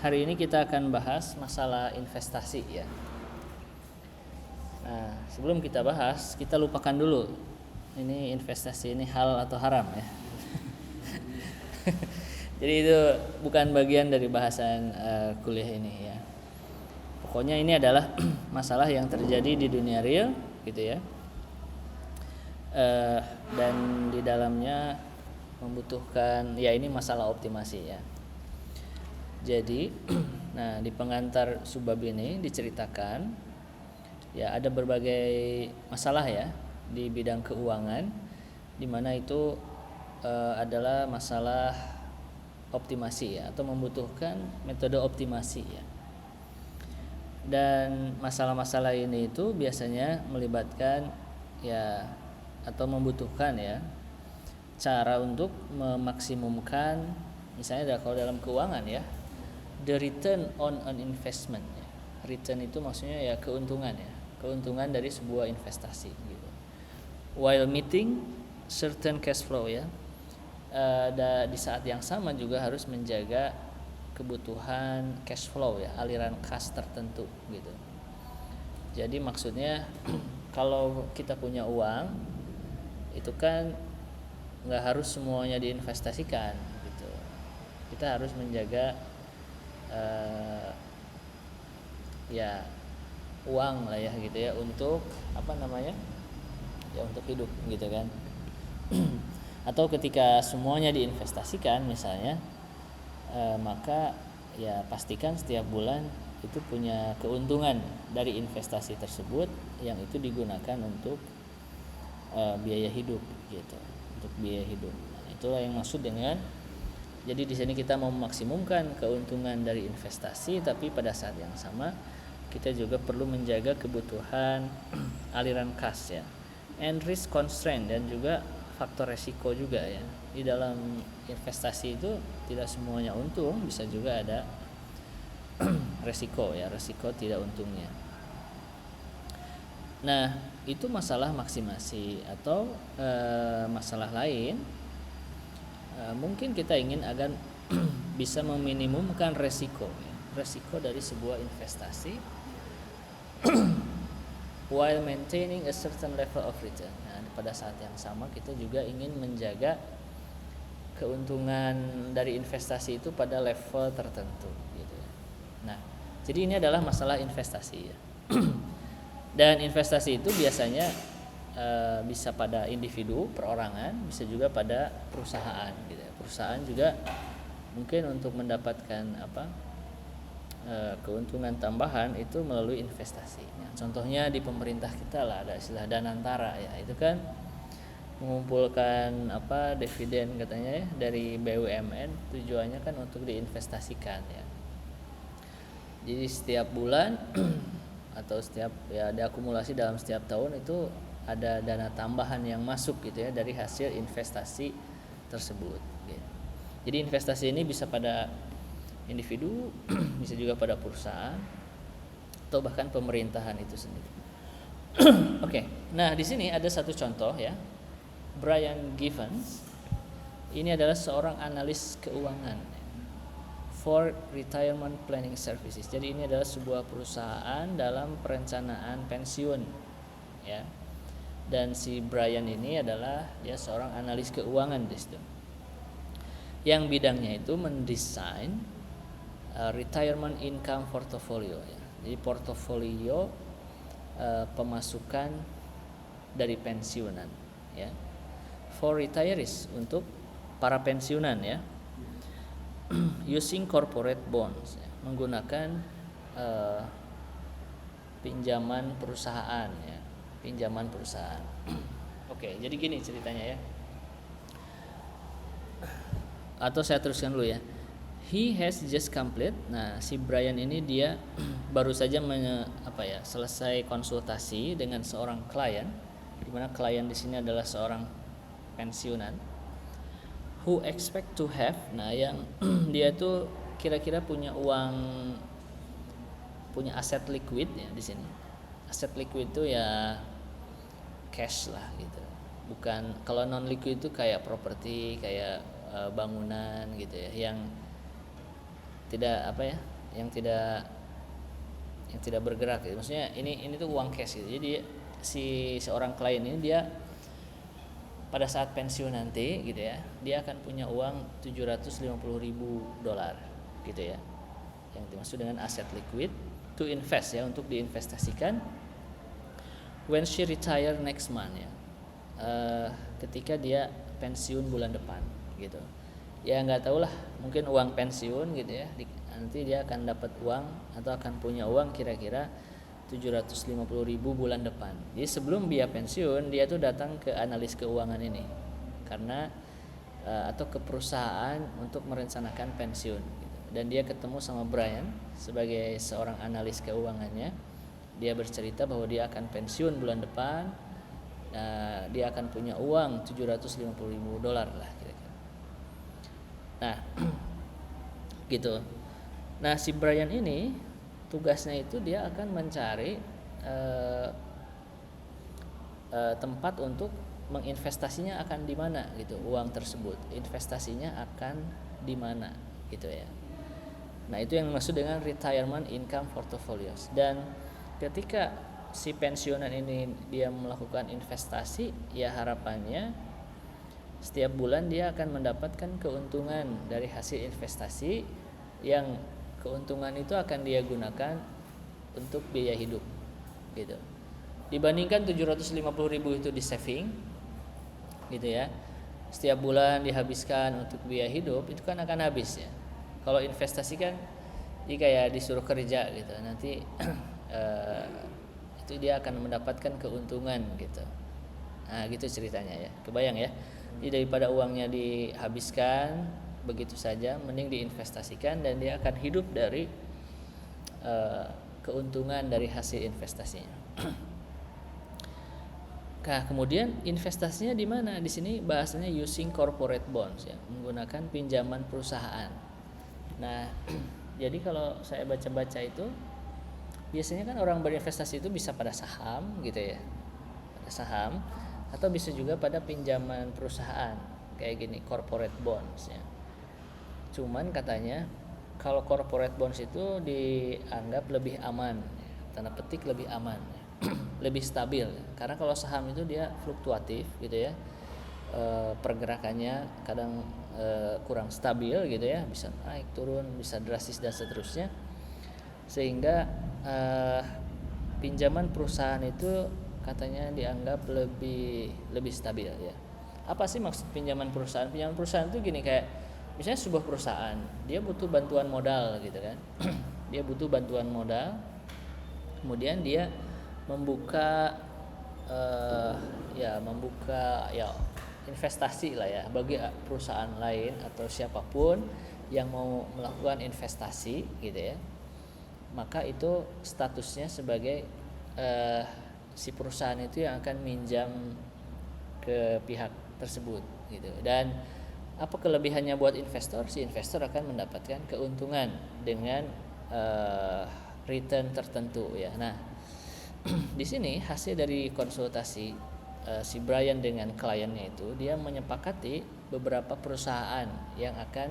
hari ini kita akan bahas masalah investasi ya. Nah, sebelum kita bahas, kita lupakan dulu ini investasi ini halal atau haram ya. Jadi itu bukan bagian dari bahasan kuliah ini ya. Pokoknya ini adalah masalah yang terjadi di dunia real gitu ya. Dan di dalamnya membutuhkan ya ini masalah optimasi ya. Jadi nah di pengantar subbab ini diceritakan ya ada berbagai masalah ya di bidang keuangan di mana itu adalah masalah optimasi ya atau membutuhkan metode optimasi ya. Dan masalah-masalah ini itu biasanya melibatkan ya atau membutuhkan ya cara untuk memaksimumkan misalnya kalau dalam keuangan ya the return on an investment ya. Return itu maksudnya ya keuntungan ya, keuntungan dari sebuah investasi gitu. While meeting certain cash flow ya. Di saat yang sama juga harus menjaga kebutuhan cash flow ya, aliran kas tertentu gitu. Jadi maksudnya kalau kita punya uang itu kan nggak harus semuanya diinvestasikan gitu. Kita harus menjaga ya uang lah ya gitu ya untuk apa namanya ya untuk hidup gitu kan. Atau ketika semuanya diinvestasikan misalnya maka ya pastikan setiap bulan itu punya keuntungan dari investasi tersebut yang itu digunakan untuk biaya hidup gitu, untuk biaya hidup. Nah, itulah yang maksud dengan jadi di sini kita mau memaksimumkan keuntungan dari investasi tapi pada saat yang sama kita juga perlu menjaga kebutuhan aliran kas ya. And risk constraint dan juga faktor resiko juga ya. Di dalam investasi itu tidak semuanya untung, bisa juga ada resiko ya, resiko tidak untungnya. Nah, itu masalah maksimasi atau masalah lain mungkin kita ingin agar bisa meminimumkan resiko ya. Resiko dari sebuah investasi while maintaining a certain level of return. Nah, pada saat yang sama kita juga ingin menjaga keuntungan dari investasi itu pada level tertentu gitu ya. Nah, jadi ini adalah masalah investasi ya. Dan investasi itu biasanya bisa pada individu, perorangan, bisa juga pada perusahaan gitu ya. Perusahaan juga mungkin untuk mendapatkan keuntungan tambahan itu melalui investasi. Nah, contohnya di pemerintah kita lah ada istilah Danantara ya, itu kan mengumpulkan dividen katanya ya dari BUMN, tujuannya kan untuk diinvestasikan ya. Jadi setiap bulan atau setiap ya diakumulasi dalam setiap tahun itu ada dana tambahan yang masuk gitu ya dari hasil investasi tersebut gitu. Jadi investasi ini bisa pada individu, bisa juga pada perusahaan atau bahkan pemerintahan itu sendiri. Oke. Nah, di sini ada satu contoh ya. Brian Givens ini adalah seorang analis keuangan for retirement planning services. Jadi ini adalah sebuah perusahaan dalam perencanaan pensiun ya. Dan si Brian ini adalah dia seorang analis keuangan di situ. Yang bidangnya itu mendesain retirement income portfolio ya. Jadi portofolio pemasukan dari pensiunan ya. For retirees, untuk para pensiunan ya. Using corporate bonds ya. Menggunakan pinjaman perusahaan ya. Pinjaman perusahaan. Oke, jadi gini ceritanya ya. Atau saya teruskan dulu ya. He has just complete. Nah, si Brian ini dia baru saja selesai konsultasi dengan seorang klien, di mana klien di sini adalah seorang pensiunan. Who expect to have, nah yang dia tuh kira-kira punya uang, punya aset liquid ya di sini. Aset liquid itu ya cash lah gitu. Bukan, kalau non liquid itu kayak properti, kayak bangunan gitu ya, yang tidak yang tidak bergerak gitu. Maksudnya ini tuh uang cash gitu. Jadi si seorang klien ini dia pada saat pensiun nanti gitu ya, dia akan punya uang $750.000 gitu ya. Yang dimaksud dengan aset liquid to invest ya, untuk diinvestasikan when she retire next month ya. Ketika dia pensiun bulan depan gitu. Ya nggak tahu lah, mungkin uang pensiun gitu ya. Nanti dia akan dapat uang atau akan punya uang kira-kira 750.000 bulan depan. Jadi sebelum dia pensiun, dia tuh datang ke analis keuangan ini karena atau ke perusahaan untuk merencanakan pensiun gitu. Dan dia ketemu sama Brian sebagai seorang analis keuangannya. Dia bercerita bahwa dia akan pensiun bulan depan. Dia akan punya uang $750.000 lah kira-kira. Nah, gitu. Nah, si Brian ini tugasnya itu dia akan mencari tempat untuk menginvestasinya akan di mana gitu, uang tersebut investasinya akan di mana gitu ya. Nah, itu yang dimaksud dengan retirement income portfolios. Dan ketika si pensiunan ini dia melakukan investasi, ya harapannya setiap bulan dia akan mendapatkan keuntungan dari hasil investasi, yang keuntungan itu akan dia gunakan untuk biaya hidup gitu. Dibandingkan 750.000 itu di saving gitu ya, setiap bulan dihabiskan untuk biaya hidup, itu kan akan habis ya. Kalau investasi kan jika ya disuruh kerja gitu, nanti itu dia akan mendapatkan keuntungan gitu. Nah, gitu ceritanya ya. Kebayang ya. Jadi daripada uangnya dihabiskan begitu saja, mending diinvestasikan dan dia akan hidup dari keuntungan dari hasil investasinya. Nah, kemudian investasinya di mana? Di sini bahasanya using corporate bonds ya, menggunakan pinjaman perusahaan. Nah, jadi kalau saya baca-baca itu biasanya kan orang berinvestasi itu bisa pada saham gitu ya, pada saham, atau bisa juga pada pinjaman perusahaan kayak gini, corporate bonds ya. Cuman katanya kalau corporate bonds itu dianggap lebih aman, tanda petik lebih aman, lebih stabil. Karena kalau saham itu dia fluktuatif gitu ya, pergerakannya kadang kurang stabil gitu ya, bisa naik turun, bisa drastis dan seterusnya. Sehingga pinjaman perusahaan itu katanya dianggap lebih stabil ya. Apa sih maksud pinjaman perusahaan? Pinjaman perusahaan itu gini, kayak misalnya sebuah perusahaan dia butuh bantuan modal gitu kan. Dia butuh bantuan modal, kemudian dia membuka investasi lah ya bagi perusahaan lain atau siapapun yang mau melakukan investasi gitu ya. Maka itu statusnya sebagai si perusahaan itu yang akan minjam ke pihak tersebut gitu. Dan apa kelebihannya buat investor? Si investor akan mendapatkan keuntungan dengan return tertentu ya. Nah, di sini hasil dari konsultasi si Brian dengan kliennya itu, dia menyepakati beberapa perusahaan yang akan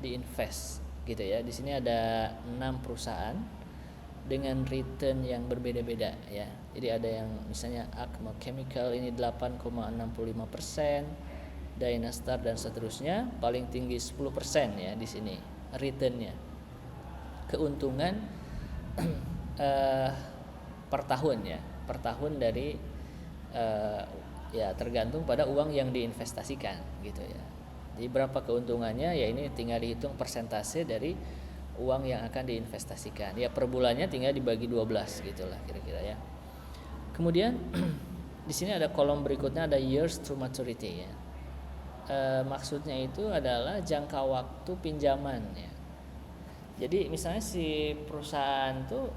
diinvest gitu ya. Di sini ada 6 perusahaan dengan return yang berbeda-beda ya. Jadi ada yang misalnya Acme Chemical ini 8,65%, Dynastar dan seterusnya, paling tinggi 10% ya di sini returnnya. Keuntungan per tahun ya, per tahun dari ya tergantung pada uang yang diinvestasikan gitu ya. Jadi berapa keuntungannya ya, ini tinggal dihitung persentase dari uang yang akan diinvestasikan. Ya per bulannya tinggal dibagi 12 gitulah kira-kira ya. Kemudian di sini ada kolom berikutnya, ada years to maturity ya. Maksudnya itu adalah jangka waktu pinjaman ya. Jadi misalnya si perusahaan tuh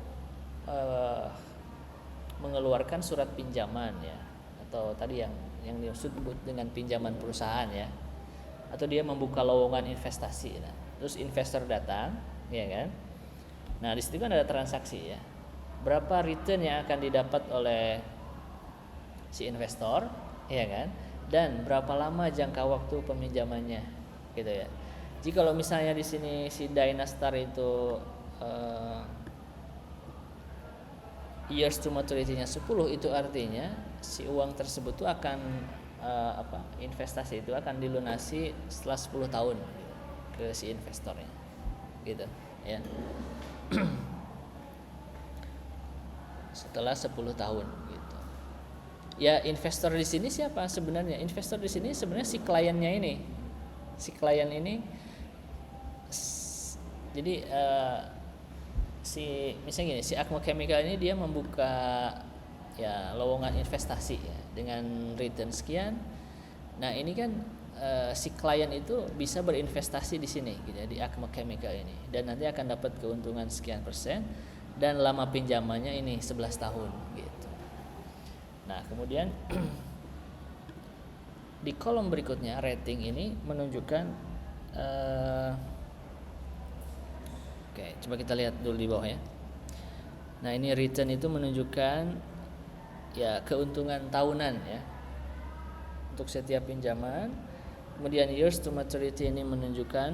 mengeluarkan surat pinjaman ya, atau tadi yang disebut dengan pinjaman perusahaan ya, atau dia membuka lowongan investasi. Nah, terus investor datang ya kan. Nah, di situ kan ada transaksi ya. Berapa return yang akan didapat oleh si investor ya kan, dan berapa lama jangka waktu peminjamannya gitu ya. Jadi kalau misalnya di sini si Dynastar itu years to maturity-nya 10, itu artinya si uang tersebut tuh akan investasi itu akan dilunasi setelah 10 tahun ke si investornya gitu ya. Setelah 10 tahun gitu. Ya, investor di sini siapa sebenarnya? Investor di sini sebenarnya si kliennya ini. Si klien ini jadi misalnya gini, si Akmo Chemical ini dia membuka ya lowongan investasi ya dengan return sekian. Nah, ini kan si klien itu bisa berinvestasi di sini gitu ya, di Akmo Chemical ini, dan nanti akan dapat keuntungan sekian persen, dan lama pinjamannya ini 11 tahun gitu. Nah, kemudian di kolom berikutnya rating ini menunjukkan oke, coba kita lihat dulu di bawah ya. Nah, ini return itu menunjukkan ya keuntungan tahunan ya untuk setiap pinjaman. Kemudian years to maturity ini menunjukkan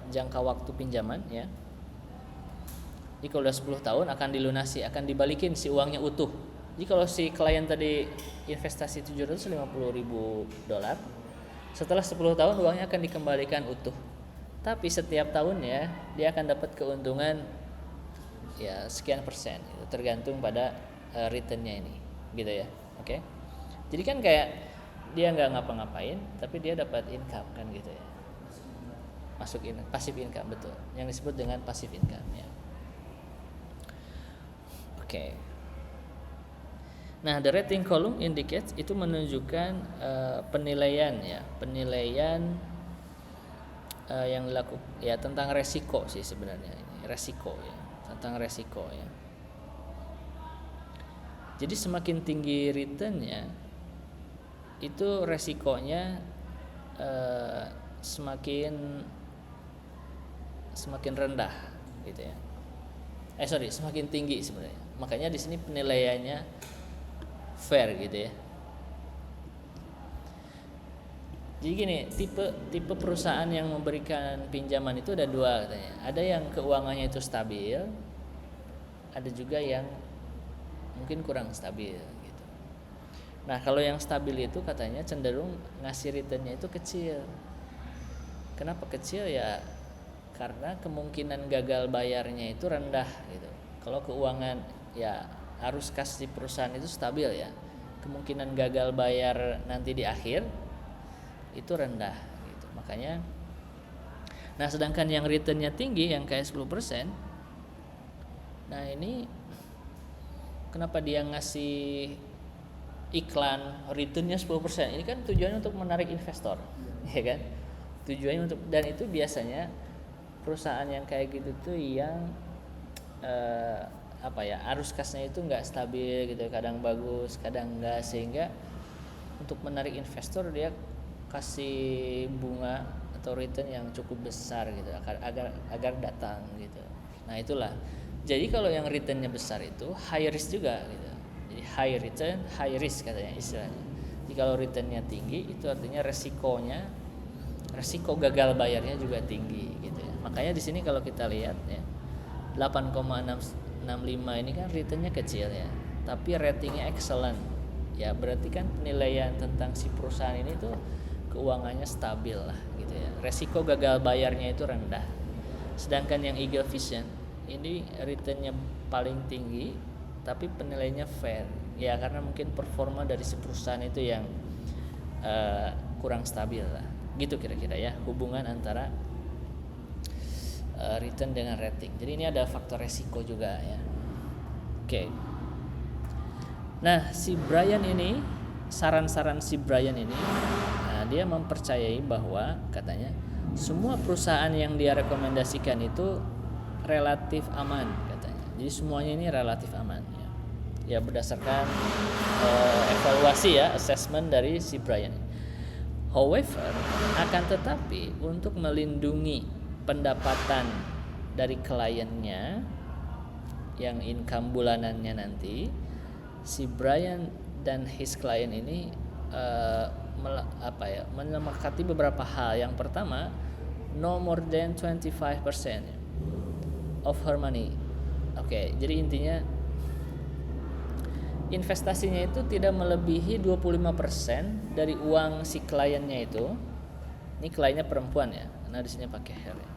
jangka waktu pinjaman ya. Jadi kalau udah 10 tahun akan dilunasi, akan dibalikin si uangnya utuh. Jadi kalau si klien tadi investasi $750.000, setelah 10 tahun uangnya akan dikembalikan utuh. Tapi setiap tahunnya dia akan dapat keuntungan ya sekian persen, itu tergantung pada returnnya ini, gitu ya. Oke. Jadi kan kayak dia nggak ngapa-ngapain, tapi dia dapat income kan gitu ya. Masuk passive income, betul. Yang disebut dengan passive income ya. Oke. Nah, the rating column indicates itu menunjukkan penilaian yang dilakukan ya tentang resiko sih sebenarnya ini, resiko ya, tentang resiko ya. Jadi semakin tinggi returnnya itu resikonya semakin rendah gitu ya. Semakin tinggi sebenarnya. Makanya di sini penilaiannya fair gitu ya. Jadi gini, tipe perusahaan yang memberikan pinjaman itu ada dua katanya. Ada yang keuangannya itu stabil, ada juga yang mungkin kurang stabil gitu. Nah, kalau yang stabil itu katanya cenderung ngasih returnnya itu kecil. Kenapa kecil ya? Karena kemungkinan gagal bayarnya itu rendah gitu. Kalau keuangan ya arus kas di perusahaan itu stabil ya, kemungkinan gagal bayar nanti di akhir itu rendah gitu. Makanya sedangkan yang returnnya tinggi yang kayak 10%, nah ini kenapa dia ngasih iklan returnnya 10%? Ini kan tujuannya untuk menarik investor ya kan, tujuannya untuk, dan itu biasanya perusahaan yang kayak gitu tuh yang arus kasnya itu nggak stabil gitu, kadang bagus kadang enggak, sehingga untuk menarik investor dia kasih bunga atau return yang cukup besar gitu agar datang gitu. Nah, itulah. Jadi kalau yang returnnya besar itu high risk juga gitu. Jadi high return, high risk katanya istilahnya. Jadi kalau returnnya tinggi itu artinya resiko gagal bayarnya juga tinggi gitu ya. Makanya di sini kalau kita lihat ya 8,65 ini kan returnnya kecil ya, tapi ratingnya excellent ya, berarti kan penilaian tentang si perusahaan ini tuh keuangannya stabil lah gitu ya, resiko gagal bayarnya itu rendah. Sedangkan yang Eagle Vision ini returnnya paling tinggi tapi penilaiannya fair ya, karena mungkin performa dari si perusahaan itu yang kurang stabil lah gitu kira-kira ya, hubungan antara return dengan rating. Jadi ini ada faktor resiko juga ya. Oke. Nah, si Brian ini, saran-saran si Brian ini, dia mempercayai bahwa katanya semua perusahaan yang dia rekomendasikan itu relatif aman katanya. Jadi semuanya ini relatif aman ya. Ya berdasarkan evaluasi ya, assessment dari si Brian. However, akan tetapi untuk melindungi pendapatan dari kliennya yang income bulanannya nanti, si Brian dan his client ini menyepakati beberapa hal. Yang pertama, no more than 25%. of her money. Oke, jadi intinya investasinya itu tidak melebihi 25% dari uang si kliennya itu. Ini kliennya perempuan ya, karena di sini pakai her ya.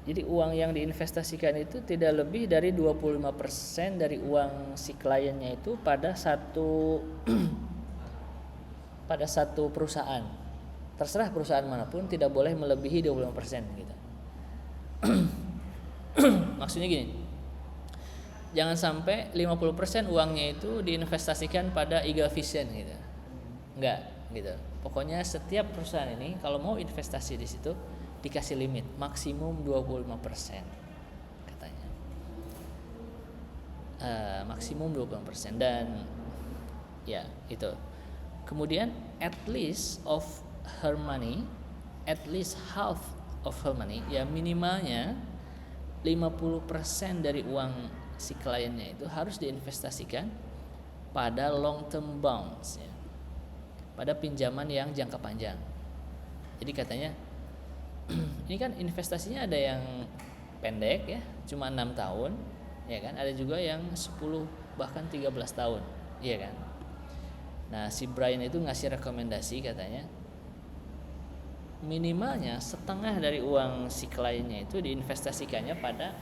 Jadi uang yang diinvestasikan itu tidak lebih dari 25% dari uang si kliennya itu pada satu pada satu perusahaan. Terserah perusahaan manapun, tidak boleh melebihi 25% gitu. Maksudnya gini, jangan sampai 50% uangnya itu diinvestasikan pada Eagle Vision gitu. Enggak gitu. Pokoknya setiap perusahaan ini kalau mau investasi di situ dikasih limit maksimum 25% katanya. Maksimum 25% dan ya itu. Kemudian at least of her money, at least half of her money, ya minimalnya 50% dari uang si kliennya itu harus diinvestasikan pada long term bonds ya. Pada pinjaman yang jangka panjang. Jadi katanya ini kan investasinya ada yang pendek ya, cuma 6 tahun, ya kan? Ada juga yang 10 bahkan 13 tahun, iya kan? Nah, si Brian itu ngasih rekomendasi katanya minimalnya setengah dari uang si kliennya itu diinvestasikannya pada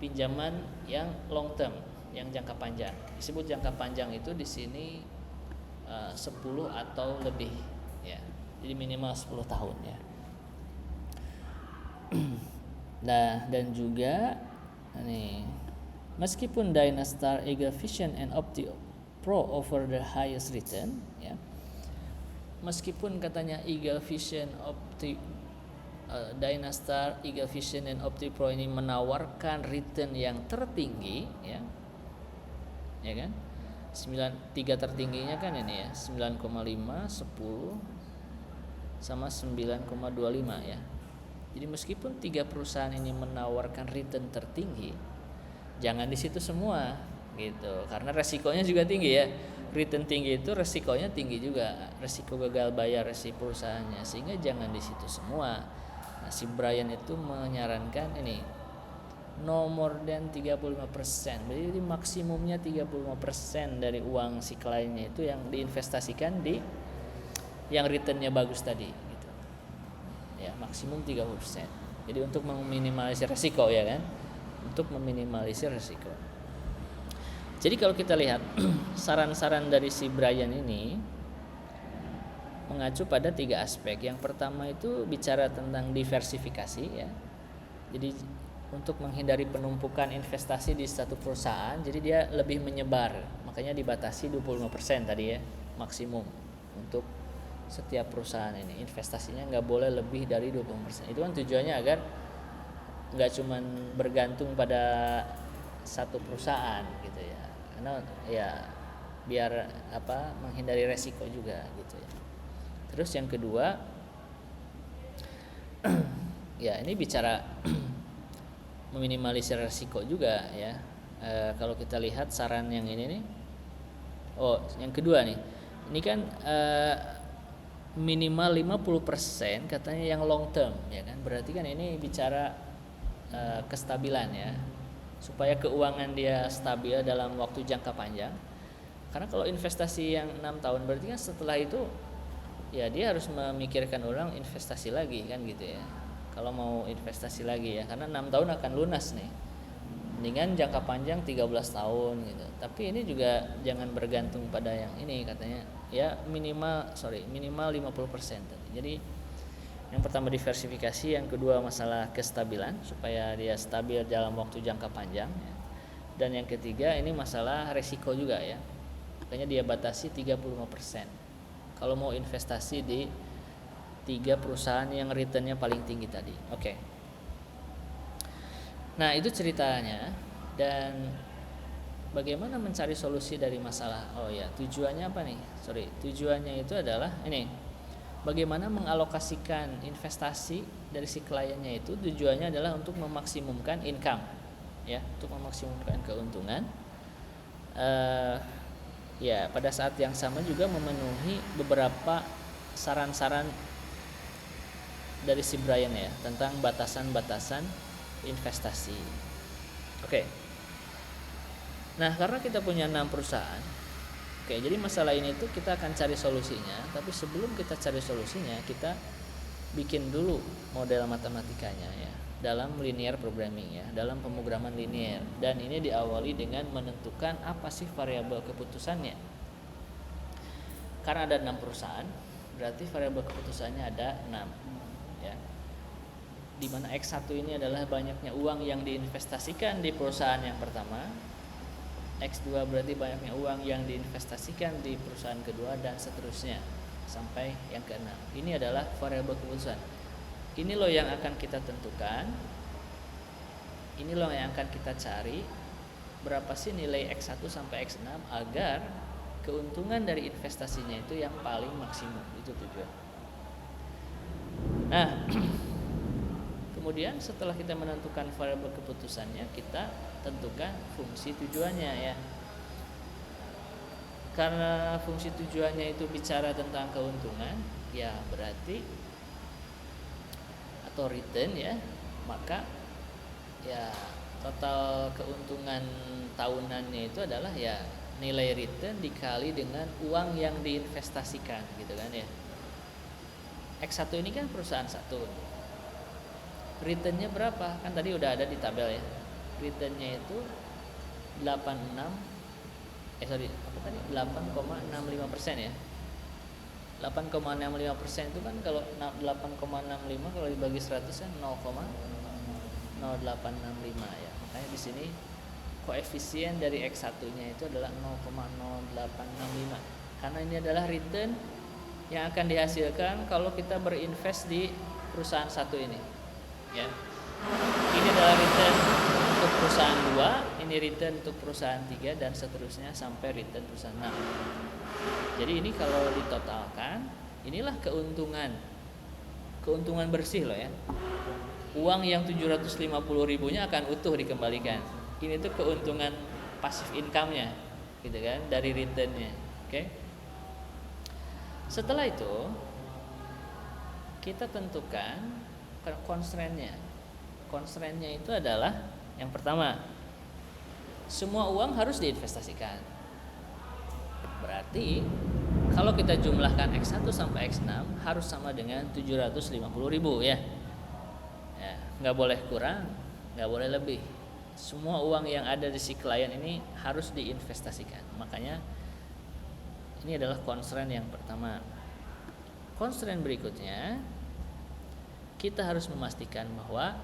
pinjaman yang long term, yang jangka panjang. Disebut jangka panjang itu di sini 10 atau lebih ya. Jadi minimal 10 tahun ya. Nah, dan juga nih, meskipun Dynastar, Eagle Vision, and Opti Pro offer the highest return ya. Meskipun katanya Eagle Vision, Dynastar, Eagle Vision, dan Opti Pro ini menawarkan return yang tertinggi ya. Ya kan? 3 tertingginya kan ini ya, 9,5, 10 sama 9,25 ya. Jadi meskipun 3 perusahaan ini menawarkan return tertinggi, jangan di situ semua gitu, karena resikonya juga tinggi ya. Return tinggi itu resikonya tinggi juga, resiko gagal bayar si perusahaannya, sehingga jangan di situ semua. Nah, si Brian itu menyarankan ini no more than 35%. Jadi maksimumnya 35% dari uang si kliennya itu yang diinvestasikan di yang returnnya bagus tadi. Ya, maksimum 30%. Jadi untuk meminimalisir resiko ya kan, untuk meminimalisir resiko. Jadi kalau kita lihat saran-saran dari si Brian ini mengacu pada 3 aspek. Yang pertama itu bicara tentang diversifikasi ya. Jadi untuk menghindari penumpukan investasi di satu perusahaan, jadi dia lebih menyebar. Makanya dibatasi 25% tadi ya, maksimum untuk setiap perusahaan ini. Investasinya nggak boleh lebih dari 20%. Itu kan tujuannya agar nggak cuman bergantung pada satu perusahaan gitu ya, karena ya biar menghindari resiko juga gitu ya. Terus yang kedua ya ini bicara meminimalisir resiko juga ya. Kalau kita lihat saran yang ini nih, yang kedua nih, ini kan minimal 50% katanya yang long term ya kan, berarti kan ini bicara kestabilan ya, supaya keuangan dia stabil dalam waktu jangka panjang. Karena kalau investasi yang 6 tahun berarti kan setelah itu ya dia harus memikirkan ulang investasi lagi kan gitu ya, kalau mau investasi lagi ya, karena 6 tahun akan lunas nih, mendingan jangka panjang 13 tahun gitu. Tapi ini juga jangan bergantung pada yang ini katanya ya, minimal 50% tadi. Jadi yang pertama diversifikasi, yang kedua masalah kestabilan supaya dia stabil dalam waktu jangka panjang ya. Dan yang ketiga ini masalah resiko juga ya. Makanya dia batasi 35% kalau mau investasi di 3 perusahaan yang returnnya paling tinggi tadi. Oke. Nah, itu ceritanya. Dan bagaimana mencari solusi dari masalah? Tujuannya apa nih? Tujuannya itu adalah ini. Bagaimana mengalokasikan investasi dari si kliennya itu, tujuannya adalah untuk memaksimumkan income ya, untuk memaksimumkan keuntungan. Ya, pada saat yang sama juga memenuhi beberapa saran-saran dari si Brian ya tentang batasan-batasan investasi. Oke. Nah, karena kita punya 6 perusahaan. Oke, jadi masalah ini tuh kita akan cari solusinya, tapi sebelum kita cari solusinya, kita bikin dulu model matematikanya ya, dalam linear programming ya, dalam pemrograman linear. Dan ini diawali dengan menentukan apa sih variabel keputusannya. Karena ada 6 perusahaan, berarti variabel keputusannya ada 6 ya. Di mana X1 ini adalah banyaknya uang yang diinvestasikan di perusahaan yang pertama. X2 berarti banyaknya uang yang diinvestasikan di perusahaan kedua, dan seterusnya sampai yang ke-6. Ini adalah variabel keputusan. Ini loh yang akan kita tentukan. Ini loh yang akan kita cari berapa sih nilai X1 sampai X6 agar keuntungan dari investasinya itu yang paling maksimum. Itu tujuan. Nah, kemudian setelah kita menentukan variabel keputusannya, kita tentukan fungsi tujuannya ya. Karena fungsi tujuannya itu bicara tentang keuntungan, ya berarti atau return ya, maka ya total keuntungan tahunannya itu adalah ya nilai return dikali dengan uang yang diinvestasikan gitu kan ya. X1 ini kan perusahaan satu. Returnnya berapa? Kan tadi udah ada di tabel ya. Returnnya itu 8,65% ya. 8,65% itu kan kalau 8,65 kalau dibagi 100 kan 0,0865 ya. Makanya di sini koefisien dari X1-nya itu adalah 0,0865. Karena ini adalah return yang akan dihasilkan kalau kita berinvest di perusahaan satu ini. Ya. Ini adalah return untuk perusahaan 2, ini return untuk perusahaan 3, dan seterusnya sampai return perusahaan 6. Jadi ini kalau ditotalkan, inilah keuntungan bersih loh ya. Uang yang 750.000-nya akan utuh dikembalikan. Ini tuh keuntungan passive income-nya gitu kan, dari return-nya. Oke. Setelah itu kita tentukan constraint-nya. Constraint-nya itu adalah yang pertama, semua uang harus diinvestasikan. Berarti kalau kita jumlahkan X1 sampai X6 harus sama dengan 750.000 ya. Ya, nggak boleh kurang, nggak boleh lebih. Semua uang yang ada di si klien ini harus diinvestasikan. Makanya ini adalah constraint yang pertama. Constraint berikutnya, kita harus memastikan bahwa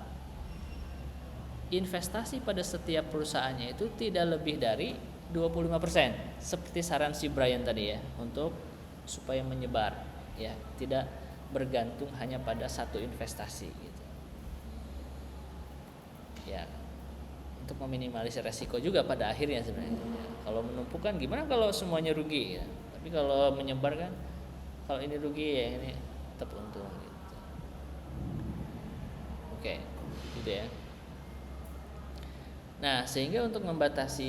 investasi pada setiap perusahaannya itu tidak lebih dari 25%, seperti saran si Brian tadi ya, untuk supaya menyebar ya, tidak bergantung hanya pada satu investasi gitu. Ya, untuk meminimalisir resiko juga pada akhirnya sebenarnya. Ya, kalau menumpukan gimana kalau semuanya rugi ya. Tapi kalau menyebar kan, kalau ini rugi ya ini tetap untung gitu. Oke, gitu ya. Nah, sehingga untuk membatasi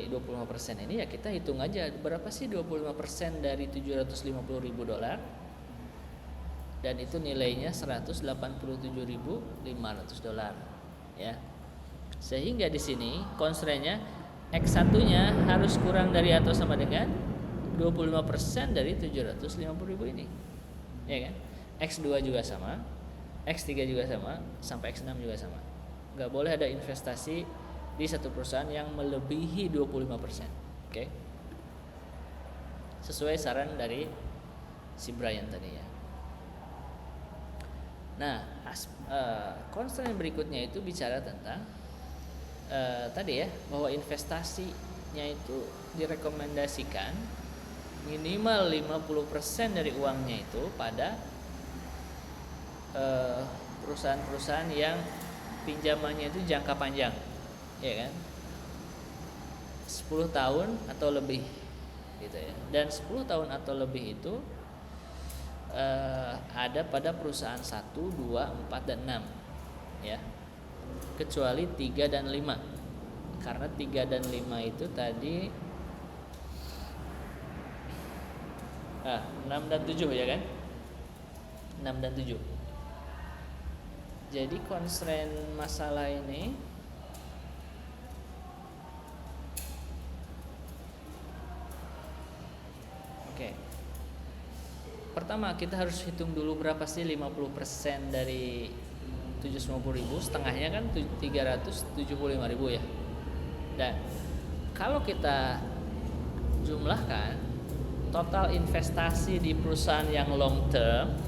25% ini ya kita hitung aja berapa sih 25% dari $750.000, dan itu nilainya $187.500 ya. Sehingga di sini constraint-nya X1-nya harus kurang dari atau sama dengan 25% dari 750.000 ini. Ya kan? X2 juga sama, X3 juga sama, sampai X6 juga sama. Enggak boleh ada investasi di satu perusahaan yang melebihi 25%. Oke. Sesuai saran dari si Brian tadi ya. Nah, constraint berikutnya itu bicara tentang tadi ya, bahwa investasinya itu direkomendasikan minimal 50% dari uangnya itu pada perusahaan-perusahaan yang pinjamannya itu jangka panjang, ya kan, 10 tahun atau lebih gitu ya. Dan 10 tahun atau lebih itu ada pada perusahaan 1, 2, 4, dan 6 ya, kecuali 3 dan 5. Karena 3 dan 5 itu tadi 6 dan 7 ya kan, 6 dan 7. Jadi constraint masalah ini oke. Pertama kita harus hitung dulu berapa sih 50% dari 750.000, setengahnya kan 375.000 ya. Dan kalau kita jumlahkan total investasi di perusahaan yang long term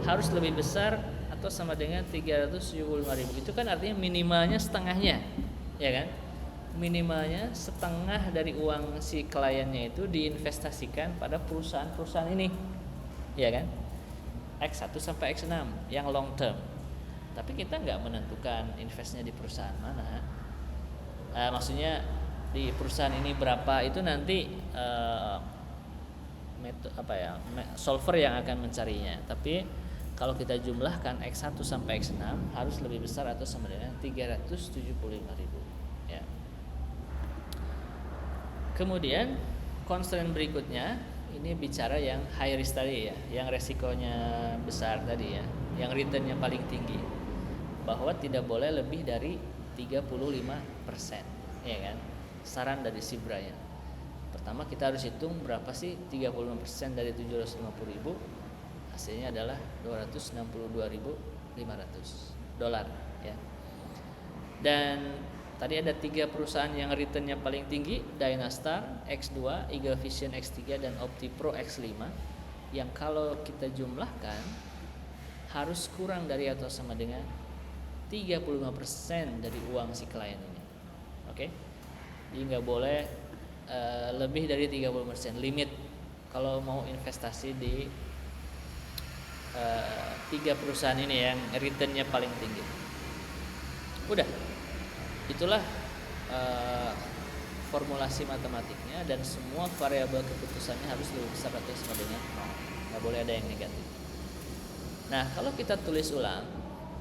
harus lebih besar atau sama dengan 375.000. Itu kan artinya minimalnya setengahnya, ya kan? Minimalnya setengah dari uang si kliennya itu diinvestasikan pada perusahaan-perusahaan ini, ya kan? X1 sampai X6 yang long term. Tapi kita nggak menentukan investnya di perusahaan mana. Maksudnya di perusahaan ini berapa itu nanti solver yang akan mencarinya. Tapi kalau kita jumlahkan X1 sampai X6 harus lebih besar atau sama dengan 375.000 ya. Kemudian constraint berikutnya ini bicara yang high risk tadi ya, yang resikonya besar tadi ya, yang returnnya paling tinggi, bahwa tidak boleh lebih dari 35%, ya kan? Saran dari si Brian. Pertama kita harus hitung berapa sih 35% dari 750.000, hasilnya adalah $262.500 ya. Dan tadi ada 3 perusahaan yang returnnya paling tinggi, Dynastar X2, Eagle Vision X3 dan OptiPro X5, yang kalau kita jumlahkan harus kurang dari atau sama dengan 35% dari uang si klien ini. Oke. Jadi nggak boleh lebih dari 30% limit kalau mau investasi di 3 perusahaan ini yang returnnya paling tinggi. Udah, itulah formulasi matematiknya, dan semua variabel keputusannya harus lebih besar atau sama dengan 0. Nggak boleh ada yang negatif. Nah, kalau kita tulis ulang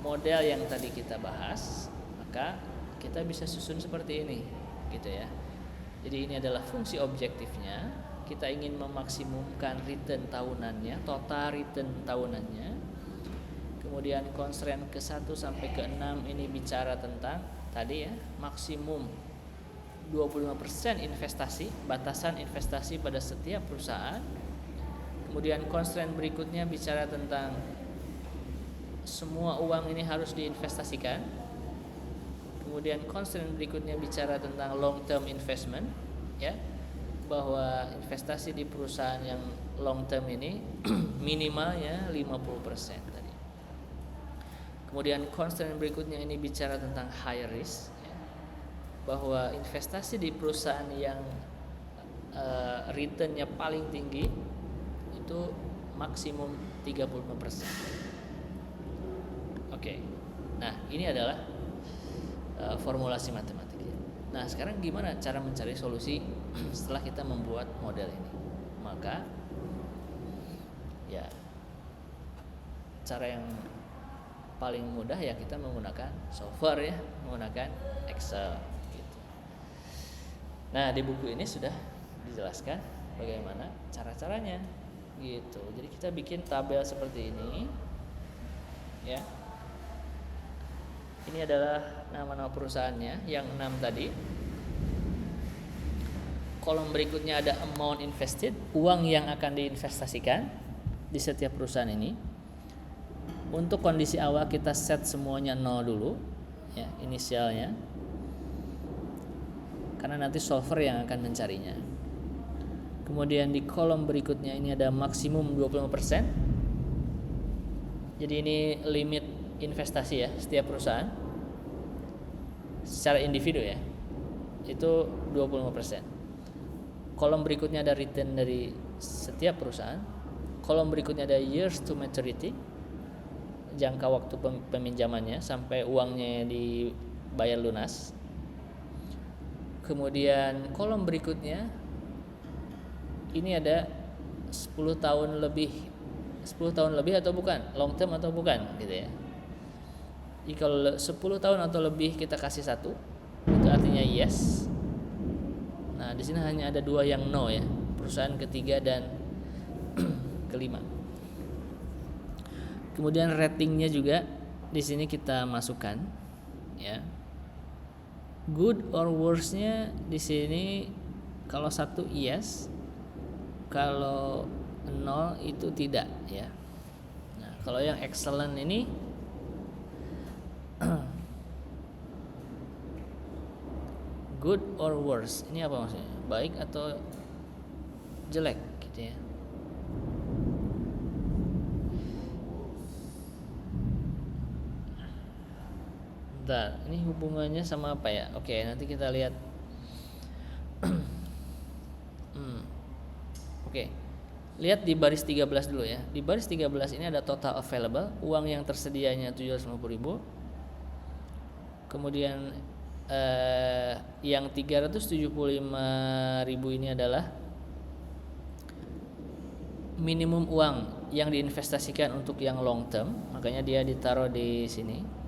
model yang tadi kita bahas, maka kita bisa susun seperti ini, gitu ya. Jadi ini adalah fungsi objektifnya. Kita ingin memaksimumkan return tahunannya, total return tahunannya. Kemudian constraint ke-1 sampai ke-6 ini bicara tentang tadi ya, maksimum 25% investasi, batasan investasi pada setiap perusahaan. Kemudian constraint berikutnya bicara tentang semua uang ini harus diinvestasikan. Kemudian constraint berikutnya bicara tentang long term investment, ya, bahwa investasi di perusahaan yang long term ini minimalnya 50% tadi. Kemudian constraint berikutnya ini bicara tentang high risk, ya, bahwa investasi di perusahaan yang returnnya paling tinggi itu maksimum 35%. Oke. Nah, ini adalah formulasi matematik. Nah, sekarang gimana cara mencari solusi setelah kita membuat model ini? Maka ya cara yang paling mudah ya kita menggunakan software, ya, menggunakan Excel gitu. Nah, di buku ini sudah dijelaskan bagaimana cara-caranya gitu. Jadi kita bikin tabel seperti ini, ya. Ini adalah nama-nama perusahaannya yang 6 tadi. Kolom berikutnya ada amount invested, uang yang akan diinvestasikan di setiap perusahaan ini. Untuk kondisi awal kita set semuanya 0 dulu, ya, inisialnya. Karena nanti solver yang akan mencarinya. Kemudian di kolom berikutnya ini ada maksimum 25%. Jadi ini limit investasi ya setiap perusahaan secara individu ya, itu 25%. Kolom berikutnya ada return dari setiap perusahaan. Kolom berikutnya ada years to maturity, jangka waktu peminjamannya sampai uangnya dibayar lunas. Kemudian kolom berikutnya ini ada 10 tahun lebih atau bukan, long term atau bukan gitu ya. Jika 10 tahun atau lebih kita kasih 1, itu artinya yes. Nah, di sini hanya ada 2 yang no ya, perusahaan ketiga dan kelima. Kemudian ratingnya juga di sini kita masukkan ya. Good or worse-nya di sini kalau 1 yes, kalau 0 itu tidak ya. Nah, kalau yang excellent ini good or worse, ini apa maksudnya? Baik atau jelek gitu ya. Bentar, ini hubungannya sama apa ya? Oke, nanti kita lihat. Oke. Lihat di baris 13 dulu ya. Di baris 13 ini ada total available, uang yang tersedianya 750.000. Kemudian yang 375.000 ini adalah minimum uang yang diinvestasikan untuk yang long term, makanya dia ditaruh di sini.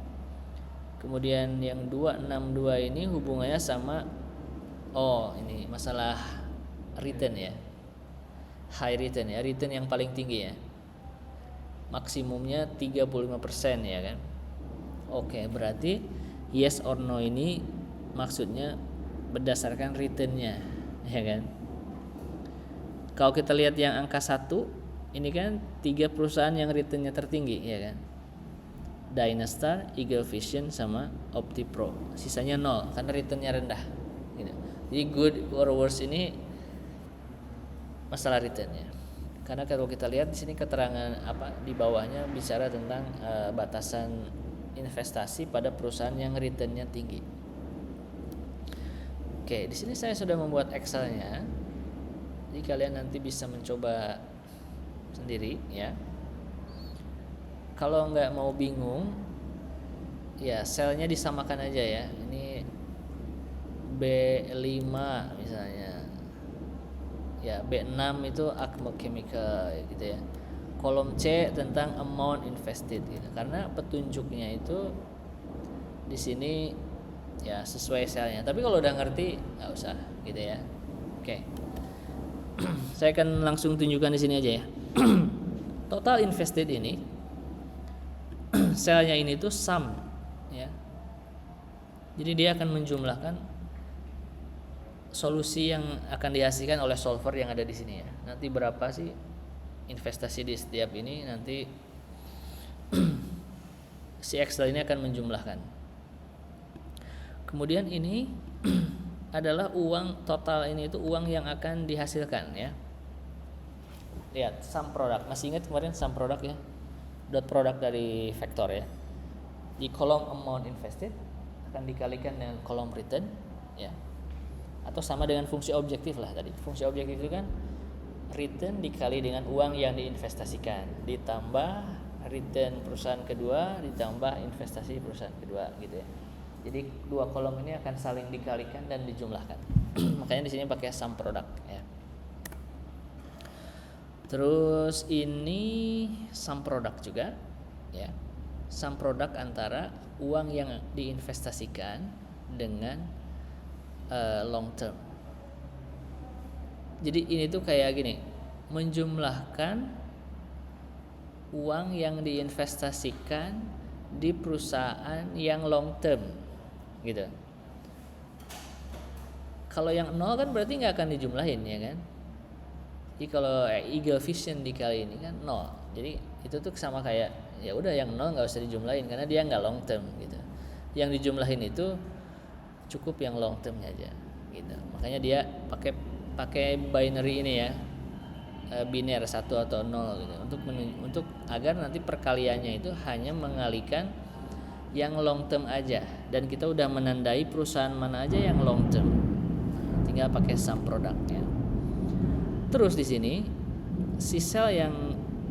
Kemudian yang 262 ini hubungannya sama ini masalah return ya. High return ya, return yang paling tinggi ya. Maksimumnya 35% ya kan. Oke, berarti yes or no ini maksudnya berdasarkan returnnya ya kan. Kalau kita lihat yang angka 1 ini kan 3 perusahaan yang returnnya tertinggi ya kan. Dynastar, Eagle Vision sama OptiPro. Sisanya 0 karena returnnya rendah gitu. Jadi good or worse ini masalah returnnya. Karena kalau kita lihat di sini keterangan di bawahnya bicara tentang batasan investasi pada perusahaan yang returnnya tinggi. Oke, di sini saya sudah membuat Excel-nya. Jadi kalian nanti bisa mencoba sendiri ya. Kalau nggak mau bingung, ya selnya disamakan aja ya. Ini B5 misalnya. Ya, B6 itu chemical gitu ya. Kolom C tentang amount invested gitu. Karena petunjuknya itu di sini ya sesuai selnya. Tapi kalau udah ngerti nggak usah gitu ya. Oke. Saya akan langsung tunjukkan di sini aja ya. Total invested ini selnya ini tuh sum ya. Jadi dia akan menjumlahkan solusi yang akan dihasilkan oleh solver yang ada di sini ya. Nanti berapa sih investasi di setiap ini, nanti si Excel ini akan menjumlahkan. Kemudian ini adalah uang total, ini itu uang yang akan dihasilkan ya. Lihat sum product, masih ingat kemarin sum product ya, dot product dari vektor ya. Di kolom amount invested akan dikalikan dengan kolom return ya, atau sama dengan fungsi objektif lah tadi. Fungsi objektif itu kan return dikali dengan uang yang diinvestasikan ditambah return perusahaan kedua ditambah investasi perusahaan kedua gitu ya. Jadi dua kolom ini akan saling dikalikan dan dijumlahkan. Makanya di sini pakai sum product ya. Terus ini sum product juga ya. Sum product antara uang yang diinvestasikan dengan long term. Jadi ini tuh kayak gini, menjumlahkan uang yang diinvestasikan di perusahaan yang long term gitu. Kalau yang nol kan berarti nggak akan dijumlahin ya kan. Jadi kalau Eagle Vision dikali ini kan nol. Jadi itu tuh sama kayak ya udah yang nol nggak usah dijumlahin karena dia nggak long term gitu. Yang dijumlahin itu cukup yang long termnya aja gitu. Makanya dia pakai binary ini ya, biner 1 atau 0 gitu, untuk agar nanti perkaliannya itu hanya mengalihkan yang long term aja, dan kita udah menandai perusahaan mana aja yang long term. Tinggal pakai sum produknya. Terus di sini si sel yang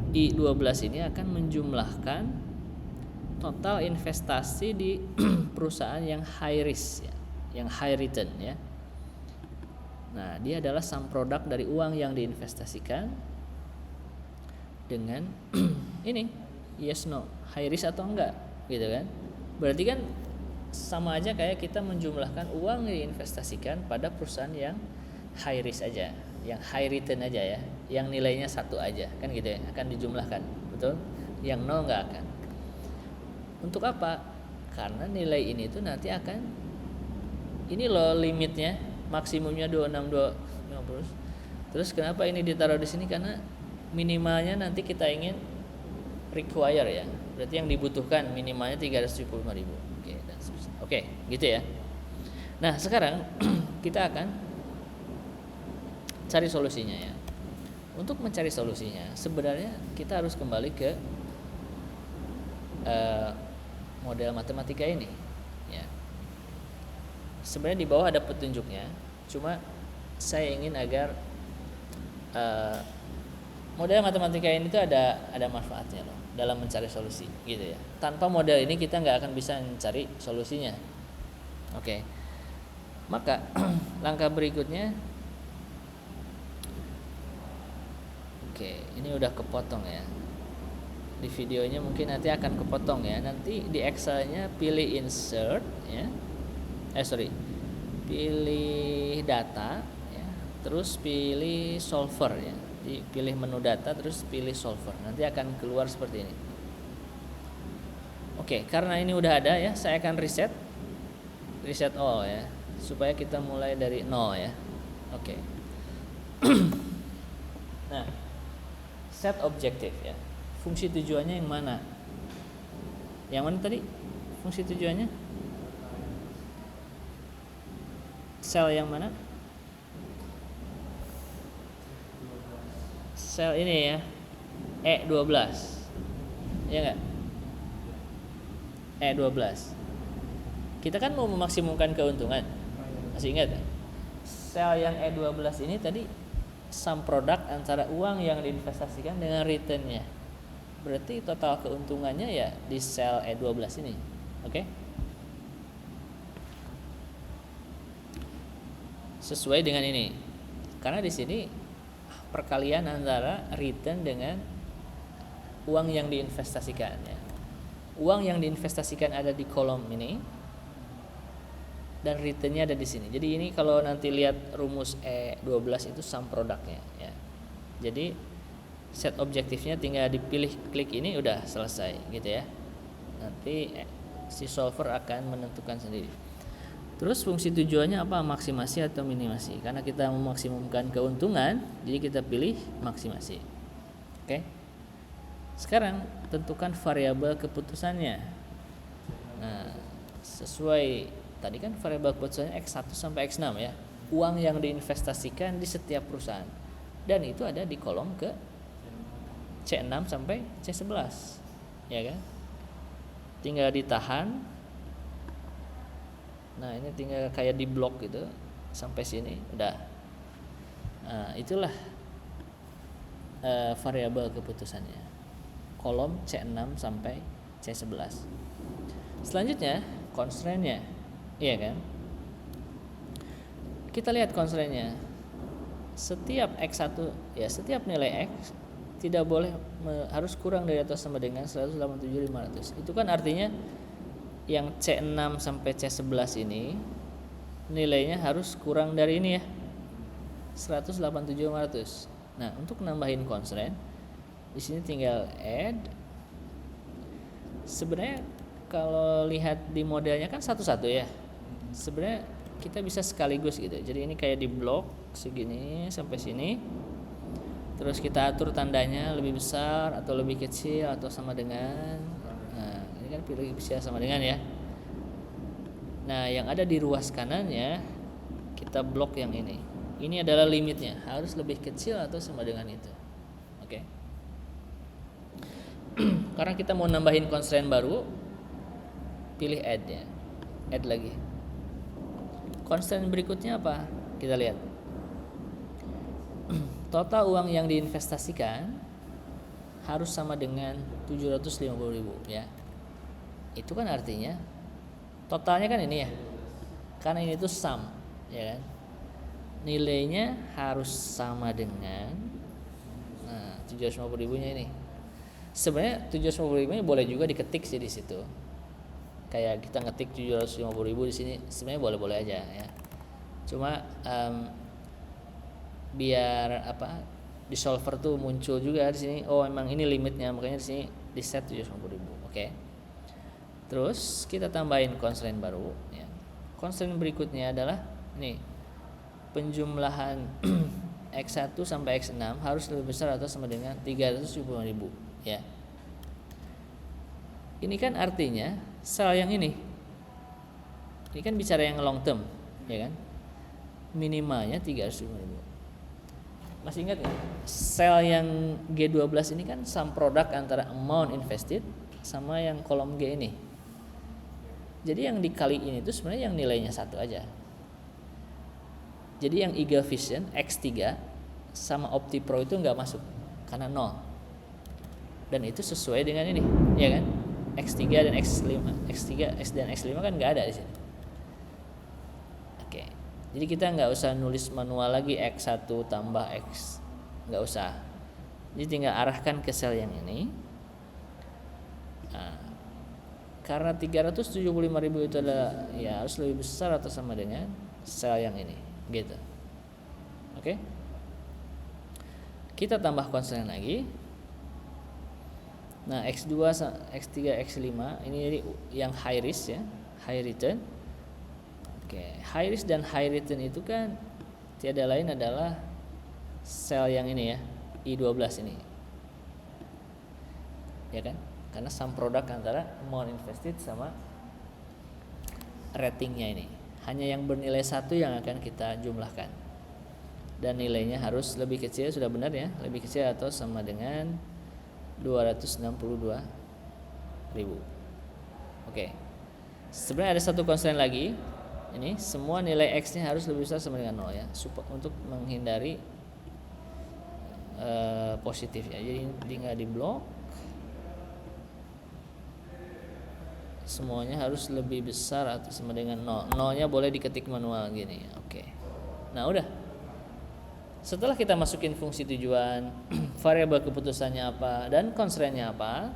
I12 ini akan menjumlahkan total investasi di perusahaan yang high risk ya, yang high return ya. Nah, dia adalah sum product dari uang yang diinvestasikan dengan ini yes no, high risk atau enggak gitu kan. Berarti kan sama aja kayak kita menjumlahkan uang yang diinvestasikan pada perusahaan yang high risk aja, yang high return aja ya, yang nilainya 1 aja kan gitu ya, akan dijumlahkan, betul? Yang 0 enggak akan. Untuk apa? Karena nilai ini tuh nanti akan, ini loh limitnya, maksimumnya 26250. Terus kenapa ini ditaruh di sini? Karena minimalnya nanti kita ingin require ya. Berarti yang dibutuhkan minimalnya 375.000. Oke, dan seterusnya. Oke, gitu ya. Nah, sekarang kita akan cari solusinya ya. Untuk mencari solusinya, sebenarnya kita harus kembali ke model matematika ini ya. Sebenarnya di bawah ada petunjuknya, cuma saya ingin agar model matematika ini tuh ada manfaatnya loh dalam mencari solusi gitu ya. Tanpa model ini kita nggak akan bisa mencari solusinya. Oke. Maka langkah berikutnya, oke, ini udah kepotong ya. Di videonya mungkin nanti akan kepotong ya. Nanti di Excel-nya pilih insert ya. Pilih data ya. Terus pilih solver ya. Pilih menu data terus pilih solver. Nanti akan keluar seperti ini. Oke, karena ini udah ada ya, saya akan reset all ya, supaya kita mulai dari nol ya. Oke. Nah, set objektif ya. Fungsi tujuannya yang mana? Yang mana tadi? Fungsi tujuannya? Sel yang mana? Sel ini ya. E12. Ya enggak? E12. Kita kan mau memaksimumkan keuntungan. Masih ingat? Sel yang E12 ini tadi sum product antara uang yang diinvestasikan dengan return-nya. Berarti total keuntungannya ya di sel E12 ini. Oke? Sesuai dengan ini. Karena di sini perkalian antara return dengan uang yang diinvestasikan ya. Uang yang diinvestasikan ada di kolom ini dan return-nya ada di sini. Jadi ini kalau nanti lihat rumus E12 itu sum produknya ya. Jadi set objektifnya tinggal dipilih, klik ini udah selesai gitu ya. Nanti si solver akan menentukan sendiri. Terus fungsi tujuannya apa? Maksimasi atau minimasi. Karena kita memaksimumkan keuntungan, jadi kita pilih maksimasi. Oke. Sekarang tentukan variabel keputusannya. Nah, sesuai tadi kan variabel keputusannya X1 sampai X6 ya. Uang yang diinvestasikan di setiap perusahaan. Dan itu ada di kolom ke C6 sampai C11. Ya kan? Tinggal ditahan. Nah, ini tinggal kayak di blok gitu sampai sini udah. Nah, itulah variabel keputusannya. Kolom C6 sampai C11. Selanjutnya constraint-nya. Iya kan? Kita lihat constraint-nya. Setiap X1 ya, setiap nilai X tidak boleh harus kurang dari atau sama dengan 187.500. Itu kan artinya yang C6 sampai C11 ini nilainya harus kurang dari ini ya, 187.500. Nah, untuk nambahin constraint di sini tinggal add. Sebenarnya kalau lihat di modelnya kan satu-satu ya. Sebenarnya kita bisa sekaligus gitu. Jadi ini kayak di blok segini sampai sini. Terus kita atur tandanya lebih besar atau lebih kecil atau sama dengan. Nah, ini kan pilih bisa sama dengan ya. Nah, yang ada di ruas kanannya kita blok yang ini. Ini adalah limitnya, harus lebih kecil atau sama dengan itu. Oke. Karena kita mau nambahin constraint baru, pilih add ya. Add lagi. Constraint berikutnya apa? Kita lihat. Total uang yang diinvestasikan harus sama dengan 750.000 ya. Itu kan artinya totalnya kan ini ya. Karena ini tuh sum, ya kan? Nilainya harus sama dengan 750.000-nya ini. Sebenarnya 750.000 ini boleh juga diketik sih di situ. Kayak kita ngetik 750.000 di sini sebenarnya boleh-boleh aja ya. Cuma biar apa di solver tuh muncul juga di sini, oh emang ini limitnya, makanya di sini di set 750.000. Oke. Terus kita tambahin constraint baru ya. Constraint berikutnya adalah nih, penjumlahan X1 sampai X6 harus lebih besar atau sama dengan 375.000 ya. Ini kan artinya sel yang ini kan bicara yang long term ya kan, minimalnya 375.000. Masih ingat nggak? Sel yang G12 ini kan sum product antara amount invested sama yang kolom G ini. Jadi yang dikaliin itu sebenarnya yang nilainya satu aja. Jadi yang Eagle Vision X3 sama OptiPro itu nggak masuk karena 0. Dan itu sesuai dengan ini, ya kan? X3 dan X dan X5 kan nggak ada di sini. Oke. Jadi kita nggak usah nulis manual lagi X1 tambah X, nggak usah. Jadi tinggal arahkan ke sel yang ini. Nah, karena 375.000 itu adalah ya harus lebih besar atau sama dengan sel yang ini, gitu. Oke. Kita tambah constraint lagi. Nah, X2, X3, X5 ini jadi yang high risk ya, high return. Oke, high risk dan high return itu kan tiada lain adalah sel yang ini ya, I12 ini. Ya kan? Karena sum product antara amount invested sama ratingnya ini. Hanya yang bernilai 1 yang akan kita jumlahkan. Dan nilainya harus lebih kecil, sudah benar ya, lebih kecil atau sama dengan 262.000. Oke. Sebenarnya ada satu constraint lagi. Ini semua nilai X-nya harus lebih besar sama dengan 0 ya, untuk menghindari positif ya. Jadi tinggal di blok. Semuanya harus lebih besar atau sama dengan 0. 0-nya boleh diketik manual gini. Oke. Nah, udah. Setelah kita masukin fungsi tujuan, variabel keputusannya apa, dan constraint-nya apa,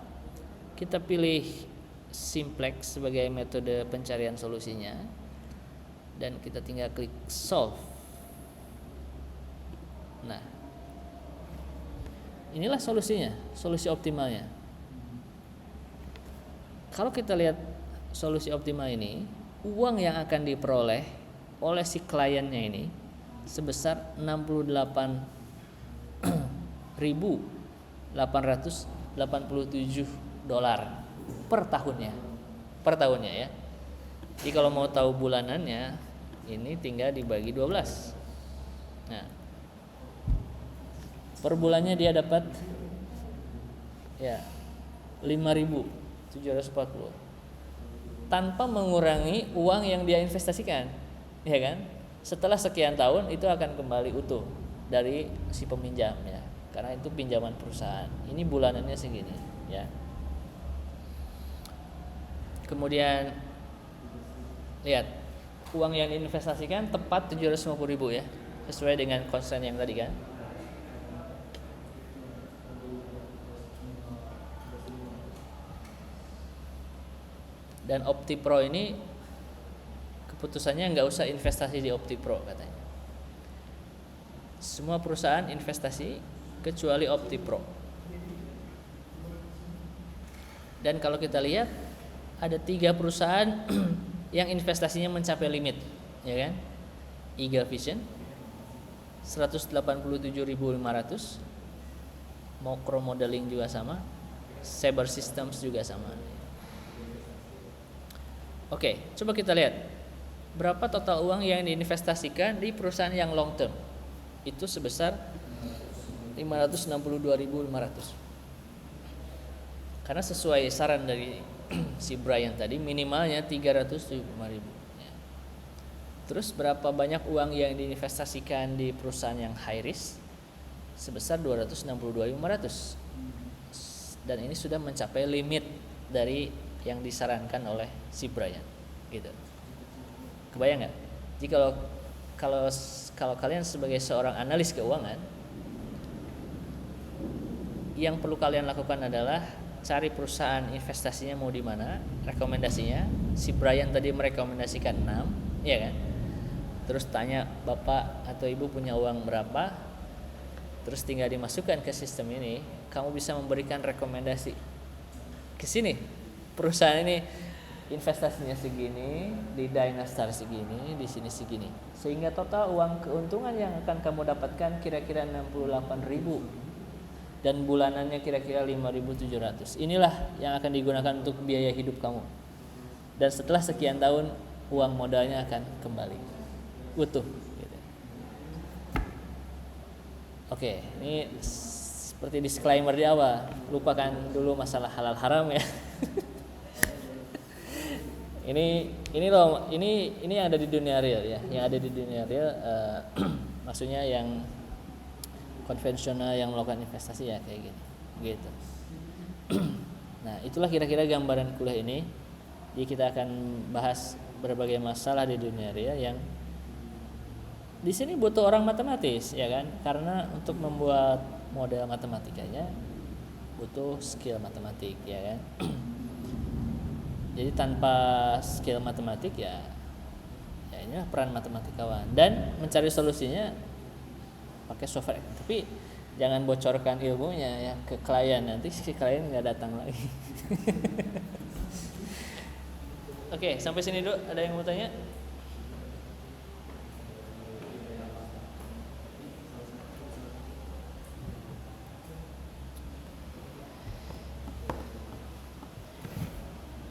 kita pilih simplex sebagai metode pencarian solusinya, dan kita tinggal klik solve. Nah, inilah solusinya, solusi optimalnya. Kalau kita lihat solusi optimal ini, uang yang akan diperoleh oleh si kliennya ini sebesar 68.887 dolar per tahunnya ya. Jadi kalau mau tahu bulanannya, ini tinggal dibagi 12. Nah, per bulannya dia dapat ya 5.740 tanpa mengurangi uang yang dia investasikan, ya kan? Setelah sekian tahun itu akan kembali utuh dari si peminjam ya, karena itu pinjaman perusahaan. Ini bulanannya segini ya. Kemudian lihat uang yang diinvestasikan tepat 750.000 ya, sesuai dengan constraint yang tadi kan. Dan OptiPro ini keputusannya nggak usah investasi di OptiPro katanya. Semua perusahaan investasi kecuali OptiPro. Dan kalau kita lihat ada 3 perusahaan yang investasinya mencapai limit, ya kan? Eagle Vision 187.500, Mokro Modeling juga sama, Saber Systems juga sama. Oke, coba kita lihat berapa total uang yang diinvestasikan di perusahaan yang long term. Itu sebesar 562.500. Karena sesuai saran dari si Brian tadi, minimalnya 375.000. Terus berapa banyak uang yang diinvestasikan di perusahaan yang high risk? Sebesar 262.500. Dan ini sudah mencapai limit dari yang disarankan oleh si Brian, gitu. Kebayang nggak? Jadi kalau kalian sebagai seorang analis keuangan, yang perlu kalian lakukan adalah cari perusahaan investasinya mau di mana, rekomendasinya. Si Brian tadi merekomendasikan 6, ya kan? Terus tanya bapak atau ibu punya uang berapa, terus tinggal dimasukkan ke sistem ini. Kamu bisa memberikan rekomendasi ke sini. Perusahaan ini investasinya segini, di Dynastar segini, di sini segini. Sehingga total uang keuntungan yang akan kamu dapatkan kira-kira 68.000 dan bulanannya kira-kira 5.700. Inilah yang akan digunakan untuk biaya hidup kamu. Dan setelah sekian tahun uang modalnya akan kembali utuh gitu. Oke, ini seperti disclaimer di awal, lupakan dulu masalah halal haram ya. ini loh, ini yang ada di dunia real ya, yang ada di dunia real, maksudnya yang konvensional yang melakukan investasi ya kayak gini, gitu. Nah, itulah kira-kira gambaran kuliah ini. Jadi kita akan bahas berbagai masalah di dunia real yang di sini butuh orang matematis ya kan, karena untuk membuat model matematikanya butuh skill matematik ya kan. Jadi tanpa skill matematik ya ini peran matematikawan, dan mencari solusinya pakai software. Tapi jangan bocorkan ilmunya ya ke klien, nanti si klien nggak datang lagi. Oke, sampai sini dulu. Ada yang mau tanya?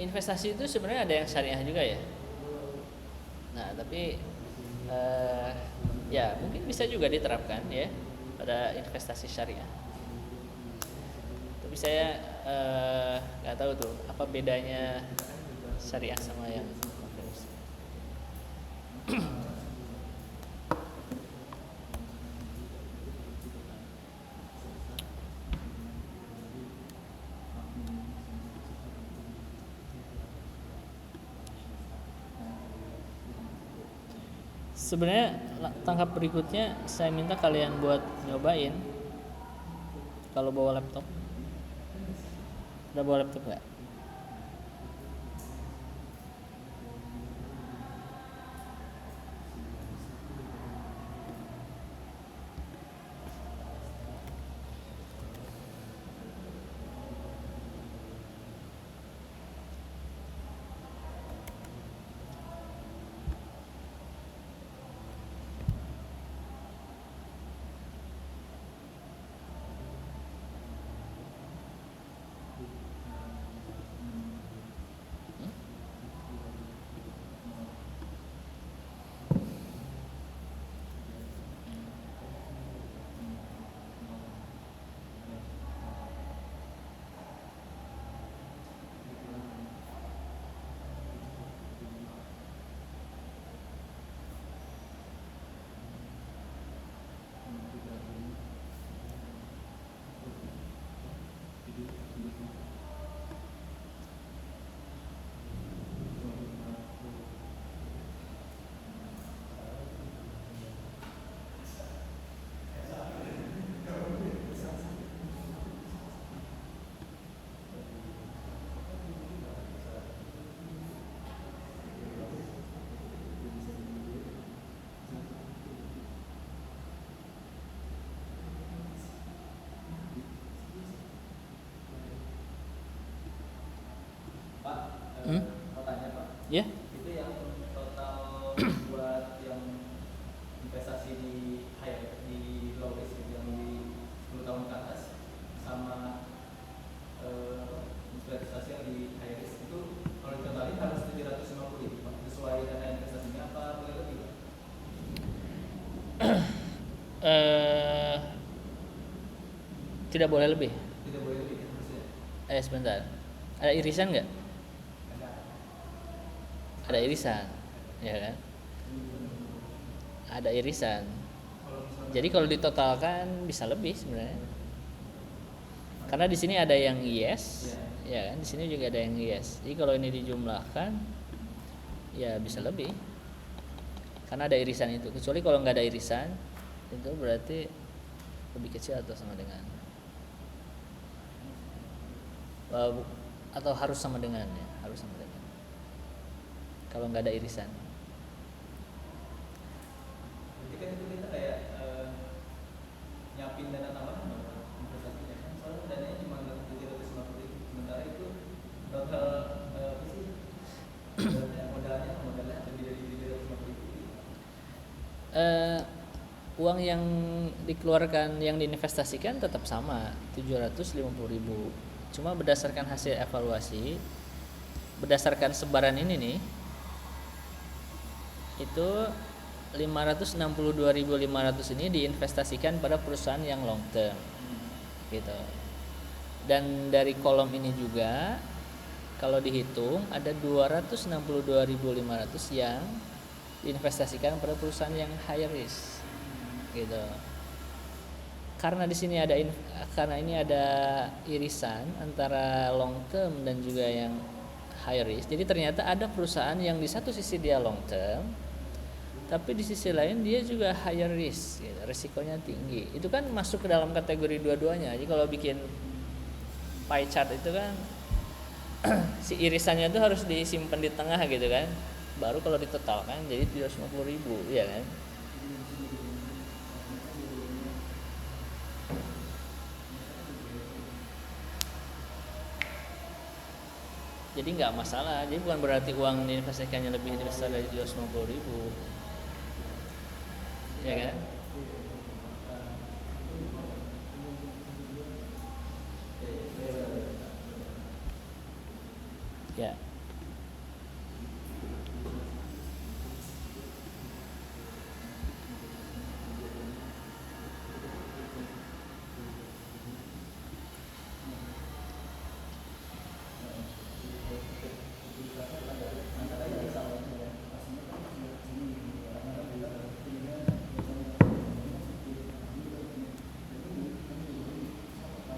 Investasi itu sebenarnya ada yang syariah juga ya. Nah, tapi ya mungkin bisa juga diterapkan ya pada investasi syariah. Tapi saya nggak tahu tuh apa bedanya syariah sama yang konvensi. Sebenarnya tangkap berikutnya saya minta kalian buat nyobain kalau bawa laptop. Udah bawa laptop nggak? Mau tanya Pak, Ya. itu yang total buat yang investasi di low risk yang di 10 tahun ke atas sama investasi yang di high risk itu kalau ditotalin harus 750 Pak, sesuai dana investasinya apa boleh lebih Pak? Tidak boleh lebih. Tidak boleh lebih maksudnya? Sebentar. Ada irisan nggak? Ada irisan, ya kan? Ada irisan. Jadi kalau ditotalkan bisa lebih sebenarnya. Karena di sini ada yang yes, ya kan? Di sini juga ada yang yes. Jadi kalau ini dijumlahkan, ya bisa lebih. Karena ada irisan itu. Kecuali kalau nggak ada irisan, itu berarti lebih kecil atau sama dengan, atau harus sama dengan ya, harus sama dengan. Kalau nggak ada irisan. Jadi kan itu kita kayak nyiapin dana tambahan investasinya kan, soalnya dananya cuma 750 sementara itu total apa sih eh, uang yang dikeluarkan yang diinvestasikan tetap sama 750.000. Cuma berdasarkan hasil evaluasi, berdasarkan sebaran ini nih, itu 562.500 ini diinvestasikan pada perusahaan yang long term gitu. Dan dari kolom ini juga kalau dihitung ada 262.500 yang diinvestasikan pada perusahaan yang high risk gitu. Karena di sini karena ini ada irisan antara long term dan juga yang high risk. Jadi ternyata ada perusahaan yang di satu sisi dia long term, tapi di sisi lain dia juga higher risk, gitu, risikonya tinggi. Itu kan masuk ke dalam kategori dua-duanya. Jadi kalau bikin pie chart itu kan si irisannya itu harus disimpan di tengah gitu kan. Baru kalau ditotalkan jadi 750.000, ya kan? Jadi nggak masalah. Jadi bukan berarti uang diinvestasikannya lebih besar dari 750.000, ya kan? Ya.